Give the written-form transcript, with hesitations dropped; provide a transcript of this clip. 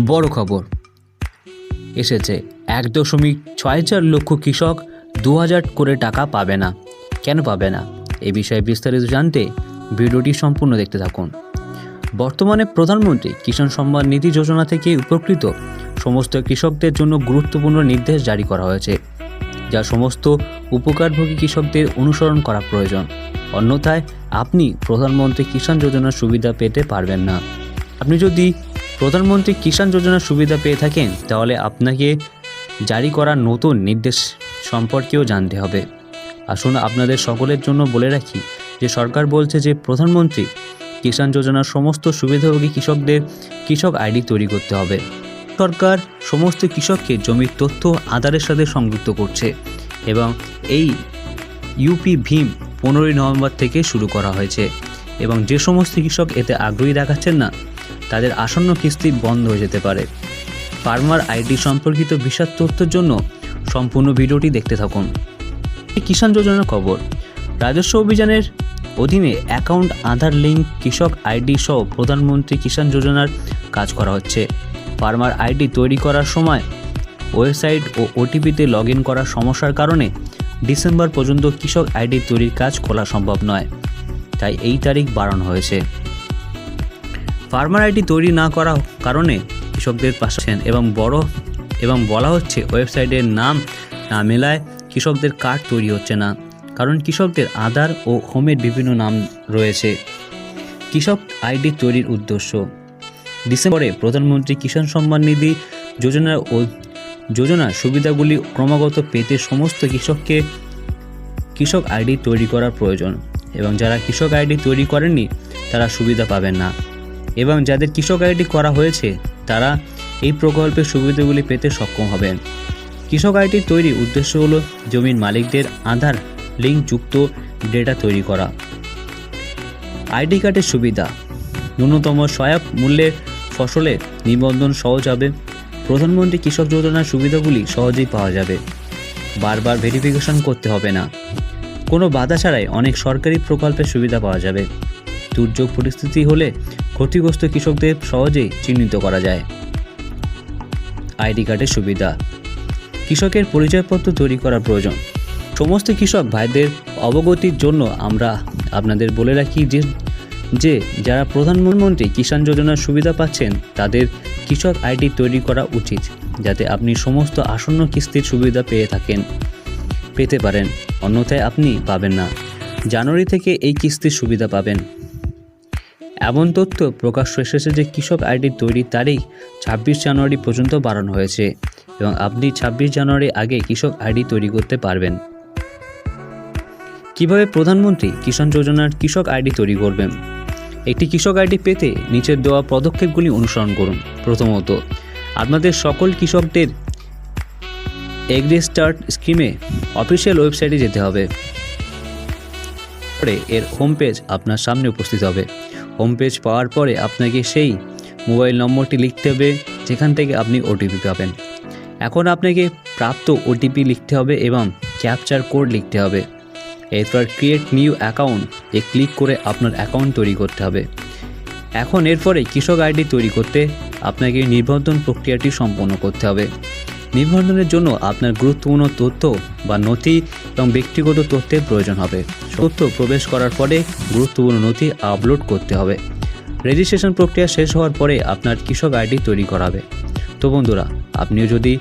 বড় খবর এসেছে। 1.64 লক্ষ কৃষক 2000 করে টাকা পাবে না। কেন পাবে না, এই বিষয়ে বিস্তারিত জানতে ভিডিওটি সম্পূর্ণ দেখতে থাকুন। বর্তমানে প্রধানমন্ত্রী কিষাণ সম্মান নিধি যোজনা থেকে উপকৃত সমস্ত কৃষকদের জন্য গুরুত্বপূর্ণ নির্দেশ জারি করা হয়েছে, যা সমস্ত উপকারভোগী কৃষকদের অনুসরণ করা প্রয়োজন। অন্যথায় আপনি প্রধানমন্ত্রী কিষাণ যোজনার সুবিধা পেতে পারবেন না। আপনি যদি প্রধানমন্ত্রী কিষাণ যোজনার সুবিধা পেয়ে থাকেন, তাহলে আপনাকে জারি করা নতুন নির্দেশ সম্পর্কেও জানতে হবে। আসুন আপনাদের সকলের জন্য বলে রাখি যে সরকার বলছে যে প্রধানমন্ত্রী কিষাণ যোজনার সমস্ত সুবিধাভোগী কৃষকদের কৃষক আইডি তৈরি করতে হবে। সরকার সমস্ত কৃষককে জমির তথ্য আধারের সাথে সংযুক্ত করছে এবং এই ইউপি ভীম 15ই নভেম্বর থেকে শুরু করা হয়েছে এবং যে সমস্ত কৃষক এতে আগ্রহী দেখাচ্ছেন না, তাদের আসন্ন কিস্তি বন্ধ হয়ে যেতে পারে। ফার্মার আইডি সম্পর্কিত বিশদ তথ্যের জন্য সম্পূর্ণ ভিডিওটি দেখতে থাকুন। কিষাণ যোজনার খবর। রাজস্ব অভিযানের অধীনে অ্যাকাউন্ট আধার লিঙ্ক কৃষক আইডি সহ প্রধানমন্ত্রী কিষাণ যোজনার কাজ করা হচ্ছে। ফার্মার আইডি তৈরি করার সময় ওয়েবসাইট ও ওটিপিতে লগ ইন করার সমস্যার কারণে ডিসেম্বর পর্যন্ত কৃষক আইডি তৈরির কাজ খোলা সম্ভব নয়, তাই এই তারিখ বাড়ানো হয়েছে। ফার্মার আইডি তৈরি না করার কারণে কৃষকদের পাশে এবং বলা হচ্ছে ওয়েবসাইটের নাম না মেলায় কৃষকদের কার্ড তৈরি হচ্ছে না, কারণ কৃষকদের আধার ও হোমের বিভিন্ন নাম রয়েছে। কৃষক আইডি তৈরির উদ্দেশ্য। ডিসেম্বরে প্রধানমন্ত্রী কিষাণ সম্মান নিধি যোজনার সুবিধাগুলি ক্রমাগত পেতে সমস্ত কৃষককে কৃষক আইডি তৈরি করার প্রয়োজন এবং যারা কৃষক আইডি তৈরি করেননি তারা সুবিধা পাবেন না, এবং যাদের কৃষক আইডি করা হয়েছে তারা এই প্রকল্পের সুবিধাগুলি পেতে সক্ষম হবেন। কৃষক আইডি তৈরির উদ্দেশ্য হলো জমির মালিকদের আধার লিঙ্ক যুক্ত ডেটা তৈরি করা। আইডি কার্ডের সুবিধা। ন্যূনতম সহায়ক মূল্যের ফসলের নিবন্ধন সহজ হবে। প্রধানমন্ত্রী কৃষক যোজনার সুবিধাগুলি সহজেই পাওয়া যাবে। বারবার ভেরিফিকেশন করতে হবে না। কোনো বাধা ছাড়াই অনেক সরকারি প্রকল্পের সুবিধা পাওয়া যাবে। দুর্যোগ পরিস্থিতি হলে ক্ষতিগ্রস্ত কৃষকদের সহজেই চিহ্নিত করা যায়। আইডি কার্ডের সুবিধা। কৃষকের পরিচয়পত্র তৈরি করা প্রয়োজন। সমস্ত কৃষক ভাইদের অবগতির জন্য আমরা আপনাদের বলে রাখি যে যারা প্রধানমন্ত্রী কিষাণ যোজনার সুবিধা পাচ্ছেন তাদের কৃষক আইডি তৈরি করা উচিত, যাতে আপনি সমস্ত আসন্ন কিস্তির সুবিধা পেতে পারেন। অন্যথায় আপনি পাবেন না। জানুয়ারি থেকে এই কিস্তির সুবিধা পাবেন। এমন তথ্য প্রকাশ্য এসেছে যে কৃষক আইডি তৈরির তারিখ 26 জানুয়ারি পর্যন্ত বাড়ানো হয়েছে এবং আপনি 26 জানুয়ারি আগে কৃষক আইডি তৈরি করতে পারবেন। কিভাবে প্রধানমন্ত্রী কিষাণ যোজনার কৃষক আইডি তৈরি করবেন? একটি কৃষক আইডি পেতে নিচের দেওয়া পদক্ষেপগুলি অনুসরণ করুন। প্রথমত, আপনাদের সকল কৃষকদের এগ্রিস্টার্ট স্কিমে অফিসিয়াল ওয়েবসাইটে যেতে হবে। পরে এর হোম পেজ আপনার সামনে উপস্থিত হবে। হোম পেজ পাওয়ার পরে আপনাকে সেই মোবাইল নম্বরটি লিখতে হবে যেখান থেকে আপনি ওটিপি পাবেন। এখন আপনাকে প্রাপ্ত ওটিপি লিখতে হবে এবং ক্যাপচার কোড লিখতে হবে। এরপর ক্রিয়েট নিউ অ্যাকাউন্ট ক্লিক করে আপনার অ্যাকাউন্ট তৈরি করতে হবে। এখন এরপরে কৃষক আইডি তৈরি করতে আপনাকে নিবন্ধন প্রক্রিয়াটি সম্পন্ন করতে হবে। নিবন্ধনের জন্য আপনার গুরুত্বপূর্ণ তথ্য বা নথি এবং ব্যক্তিগত তথ্যের প্রয়োজন হবে। তথ্য প্রবেশ করার পরে গুরুত্বপূর্ণ নথি আপলোড করতে হবে। রেজিস্ট্রেশন প্রক্রিয়া শেষ হওয়ার পরে আপনার কৃষক আইডি তৈরি করাবে। তো বন্ধুরা, আপনিও যদি